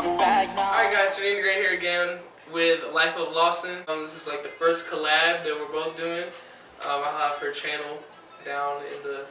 my bag now. Alright guys, so Grant here again with Life of Lawson. This is like the first collab that we're both doing. I'll have her channel down in the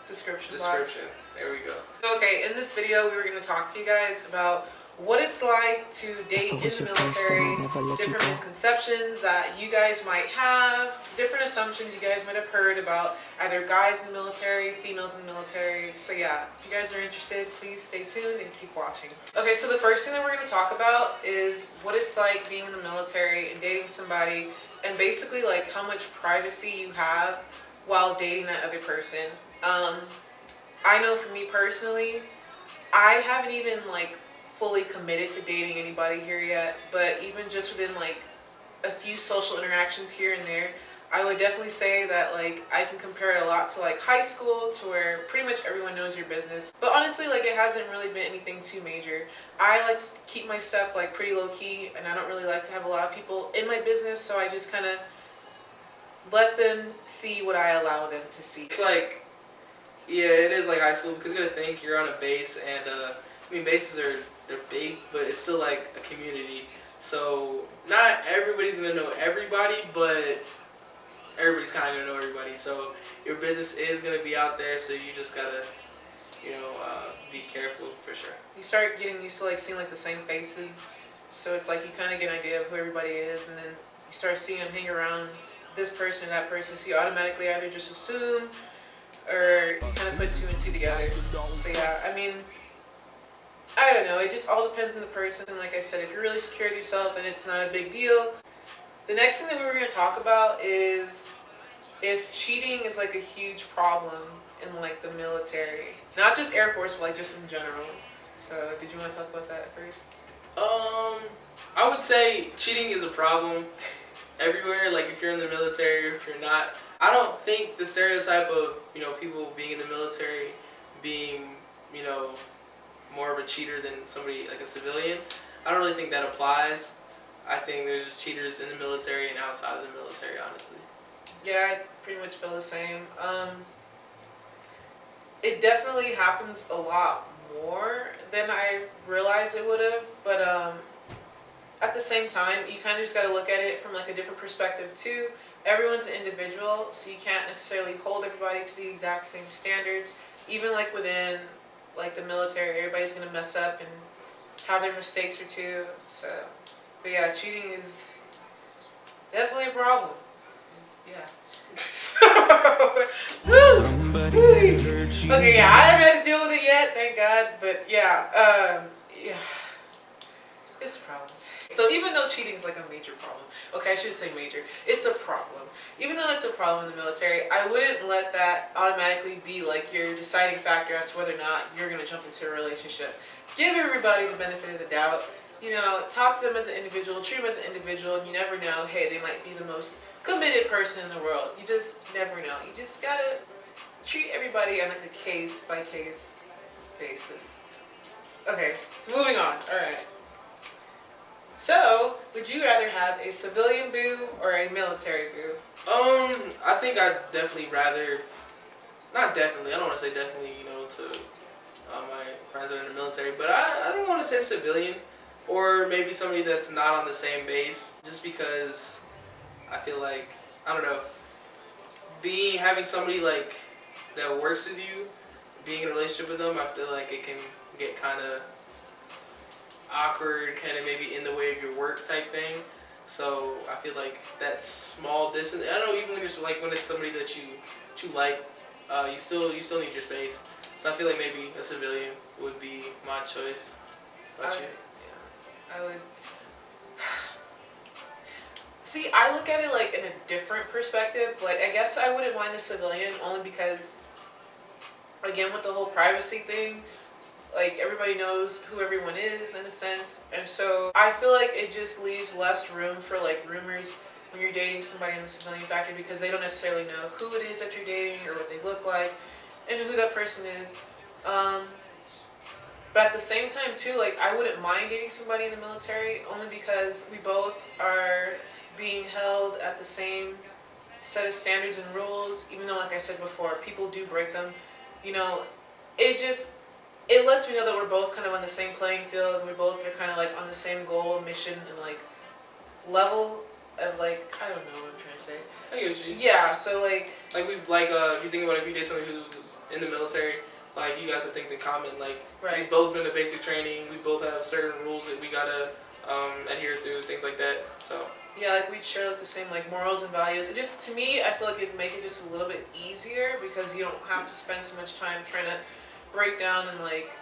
description box. There we go. Okay, in this video we were going to talk to you guys about what it's like to date in the military, different misconceptions that you guys might have, different assumptions you guys might have heard about either guys in the military, females in the military. So yeah, if you guys are interested, please stay tuned and keep watching. Okay, so the first thing that we're going to talk about is what it's like being in the military and dating somebody, and basically like how much privacy you have while dating that other person. I know for me personally, I haven't even like fully committed to dating anybody here yet, but even just within like a few social interactions here and there, I would definitely say that like I can compare it a lot to like high school, to where pretty much everyone knows your business. But honestly, like it hasn't really been anything too major. I like to keep my stuff like pretty low key, and I don't really like to have a lot of people in my business, so I just kind of let them see what I allow them to see. It's like, yeah, it is like high school, because you gotta think you're on a base, and I mean bases they're big, but it's still like a community. So not everybody's gonna know everybody, but everybody's kind of gonna know everybody. So your business is gonna be out there, so you just gotta, be careful for sure. You start getting used to like seeing like the same faces, so it's like you kind of get an idea of who everybody is, and then you start seeing them hang around this person or that person, so you automatically either just assume or you kind of put two and two together. So yeah, I mean, I don't know, it just all depends on the person. Like I said, if you're really secure with yourself, then it's not a big deal. The next thing that we were going to talk about is if cheating is like a huge problem in like the military. Not just Air Force, but like just in general. So did you want to talk about that first? I would say cheating is a problem everywhere, like if you're in the military or if you're not. I don't think the stereotype of, people being in the military being, more of a cheater than somebody like a civilian, I don't really think that applies. I think there's just cheaters in the military and outside of the military, honestly. Yeah, I pretty much feel the same. It definitely happens a lot more than I realized it would have, but at the same time, you kind of just got to look at it from like a different perspective too. Everyone's an individual, so you can't necessarily hold everybody to the exact same standards. Even like within like the military, everybody's gonna mess up and have their mistakes or two. So, but yeah, cheating is definitely a problem. Okay, yeah, I haven't had to deal with it yet, thank God. But yeah, it's a problem. So even though cheating is like a major problem, okay, I shouldn't say major, it's a problem. Even though it's a problem in the military, I wouldn't let that automatically be like your deciding factor as to whether or not you're going to jump into a relationship. Give everybody the benefit of the doubt. Talk to them as an individual, treat them as an individual, and you never know, hey, they might be the most committed person in the world. You just never know. You just gotta treat everybody on like a case-by-case basis. Okay, so moving on. Alright. So, would you rather have a civilian boo or a military boo? I think I'd definitely rather, not definitely, I don't want to say definitely, to my friends that are in the military, but I think I want to say civilian, or maybe somebody that's not on the same base, just because I feel like, I don't know, having somebody like that works with you, being in a relationship with them, I feel like it can get kind of awkward, kind of maybe in the way of your work type thing. So I feel like that small distance, I don't know, even when you're like, when it's somebody that you like, you still need your space. So I feel like maybe a civilian would be my choice. What about you? Yeah, I would. See, I look at it like in a different perspective. Like, I guess I wouldn't mind a civilian only because, again, with the whole privacy thing, like everybody knows who everyone is in a sense, and so I feel like it just leaves less room for like rumors when you're dating somebody in the civilian factor, because they don't necessarily know who it is that you're dating or what they look like and who that person is. But at the same time too, like I wouldn't mind dating somebody in the military only because we both are being held at the same set of standards and rules, even though, like I said before, people do break them. It just it lets me know that we're both kind of on the same playing field. And we both are kind of like on the same goal, mission, and like level of like, I don't know what I'm trying to say. I get what you. Yeah, so like we like if you think about it, if you date somebody who's in the military, like you guys have things in common. Like right. we've both been to basic training. We both have certain rules that we gotta adhere to, things like that. So yeah, like we'd share like the same like morals and values. It just, to me, I feel like it'd make it just a little bit easier because you don't have to spend so much time trying to break down and like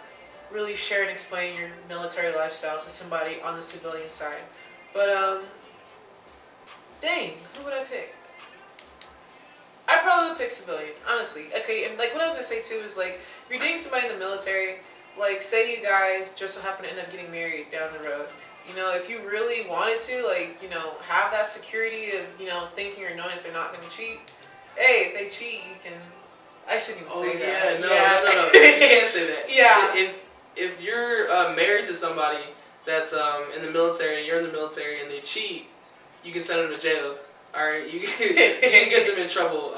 really share and explain your military lifestyle to somebody on the civilian side. But dang, who would I pick? I probably would pick civilian, honestly. Okay, and like what I was gonna say too is like if you're dating somebody in the military, like say you guys just so happen to end up getting married down the road. You know, if you really wanted to, like, you know, have that security of, you know, thinking or knowing that they're not going to cheat. Hey, if they cheat, you can. I shouldn't even say that. No, you can't say that. Yeah. If you're married to somebody that's in the military and you're in the military and they cheat, you can send them to jail. All right, you can get them in trouble.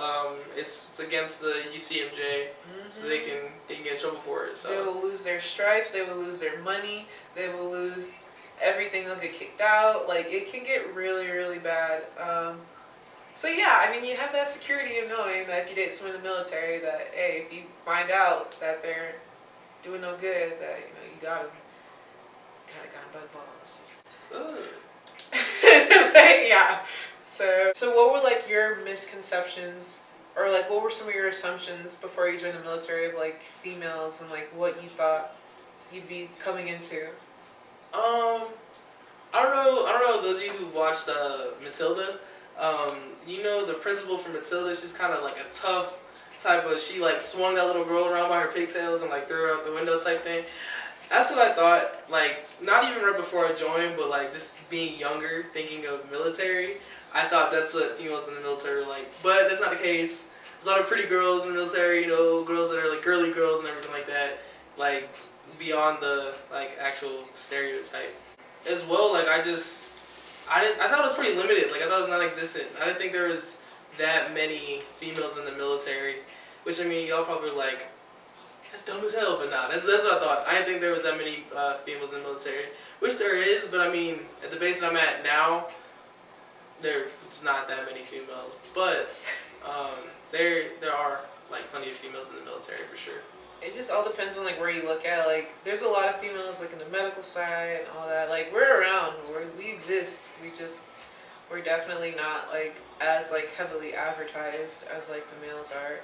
It's against the UCMJ, so they can get in trouble for it. So they will lose their stripes. They will lose their money. They will lose everything. They'll get kicked out. Like it can get really, really bad. So yeah, I mean, you have that security of knowing that if you date someone in the military, that hey, if you find out that they're doing no good, that you know you got them, got them by the balls. Just yeah. So what were like your misconceptions, or like what were some of your assumptions before you joined the military of like females and like what you thought you'd be coming into? I don't know those of you who watched Matilda. You know the principal from Matilda. She's kind of like a tough type of. She like swung that little girl around by her pigtails and like threw her out the window type thing. That's what I thought. Like not even right before I joined, but like just being younger, thinking of military. I thought that's what females in the military are like. But that's not the case. There's a lot of pretty girls in the military. You know, girls that are like girly girls and everything like that. Like beyond the like actual stereotype. As well, like I thought it was pretty limited. Like I thought it was non-existent. I didn't think there was that many females in the military. Which I mean, y'all probably were like, that's dumb as hell, but nah, that's what I thought. I didn't think there was that many females in the military. Which there is, but I mean, at the base that I'm at now, there's not that many females. But there are like plenty of females in the military for sure. It just all depends on like where you look at. Like there's a lot of females like in the medical side and all that. Like we're around, we exist. We're definitely not like as like heavily advertised as like the males are.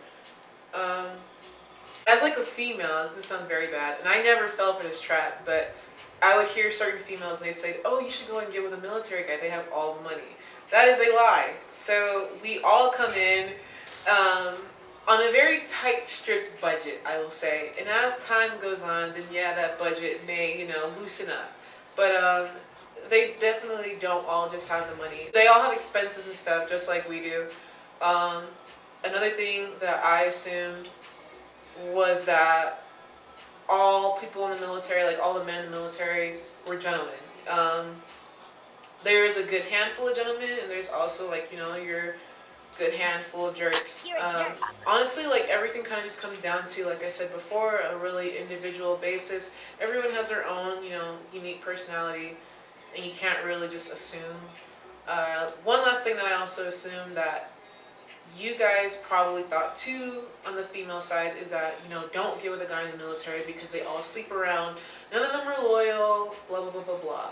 As like a female, this sounds very bad, and I never fell for this trap, but I would hear certain females and they say, "Oh, you should go and get with a military guy. They have all the money." That is a lie. So we all come in. On a very tight, strict budget, I will say. And as time goes on, then yeah, that budget may, you know, loosen up. But they definitely don't all just have the money. They all have expenses and stuff, just like we do. Another thing that I assumed was that all people in the military, like all the men in the military, were gentlemen. There is a good handful of gentlemen, and there's also like, you know, your good handful of jerks. Honestly, like everything kind of just comes down to, like I said before, a really individual basis. Everyone has their own, you know, unique personality, and you can't really just assume. One last thing that I also assume that you guys probably thought too on the female side is that, you know, don't get with a guy in the military because they all sleep around. None of them are loyal, blah, blah, blah, blah, blah.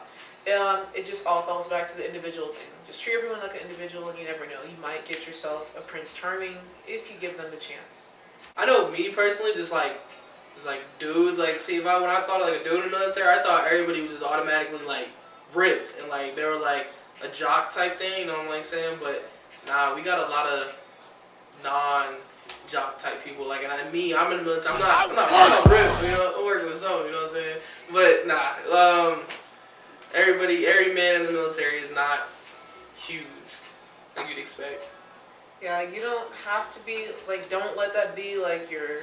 It just all falls back to the individual thing. Just treat everyone like an individual, and you never know. You might get yourself a Prince Charming if you give them the chance. I know me personally, just like dudes, like see when I thought of like a dude in the military, I thought everybody was just automatically like ripped and like they were like a jock type thing, you know what I'm like saying? But nah, we got a lot of non-jock type people. Like, and I'm in the military. I'm not ripped. You know, I'm working with some. You know what I'm saying? But nah, every man in the military is not huge like you'd expect. Yeah, you don't have to be like. Don't let that be like your,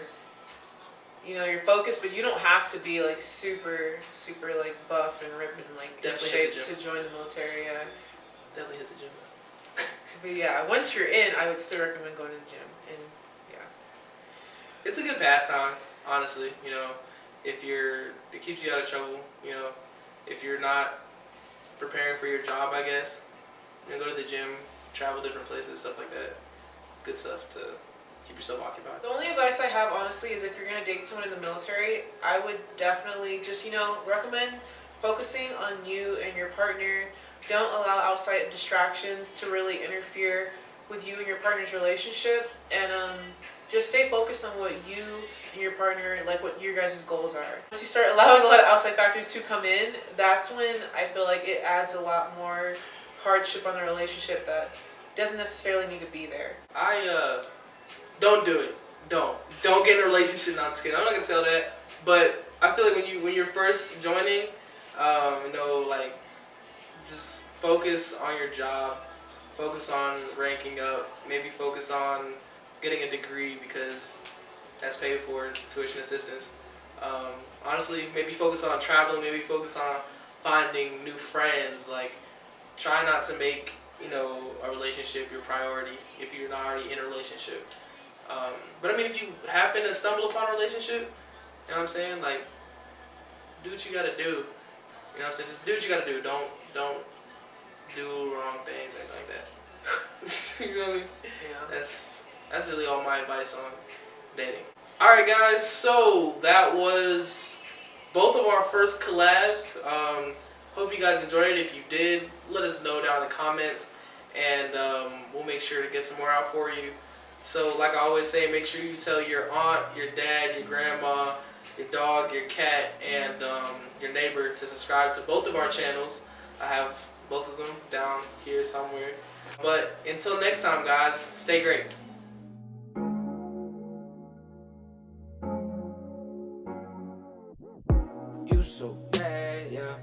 you know, your focus. But you don't have to be like super like buff and ripped and like Definitely in shape to join the military. Yeah. Definitely hit the gym. But yeah, once you're in, I would still recommend going to the gym. And yeah, it's a good pastime, honestly. You know, it keeps you out of trouble. You know, if you're not preparing for your job, I guess, you know, go to the gym, travel different places, stuff like that. Good stuff to keep yourself occupied. The only advice I have, honestly, is if you're going to date someone in the military, I would definitely just, recommend focusing on you and your partner. Don't allow outside distractions to really interfere with you and your partner's relationship. And just stay focused on what you and your partner, like what your guys' goals are. Once you start allowing a lot of outside factors to come in, that's when I feel like it adds a lot more hardship on the relationship that doesn't necessarily need to be there. Don't do it. Don't get in a relationship. No, I'm just kidding. I'm not gonna say all that. But I feel like when you're first joining, like just focus on your job, focus on ranking up, maybe focus on getting a degree because that's paid for, tuition assistance. Honestly, maybe focus on traveling, maybe focus on finding new friends. Like, try not to make a relationship your priority if you're not already in a relationship. But I mean, if you happen to stumble upon a relationship, you know what I'm saying? Like, do what you gotta do. You know what I'm saying? Just do what you gotta do. Don't do wrong things or anything like that. You know what I mean? Yeah. That's really all my advice on dating. Alright guys, so that was both of our first collabs. Hope you guys enjoyed it. If you did, let us know down in the comments, and we'll make sure to get some more out for you. So like I always say, make sure you tell your aunt, your dad, your grandma, your dog, your cat, and your neighbor to subscribe to both of our channels. I have both of them down here somewhere. But until next time guys, stay great. You so bad, yeah.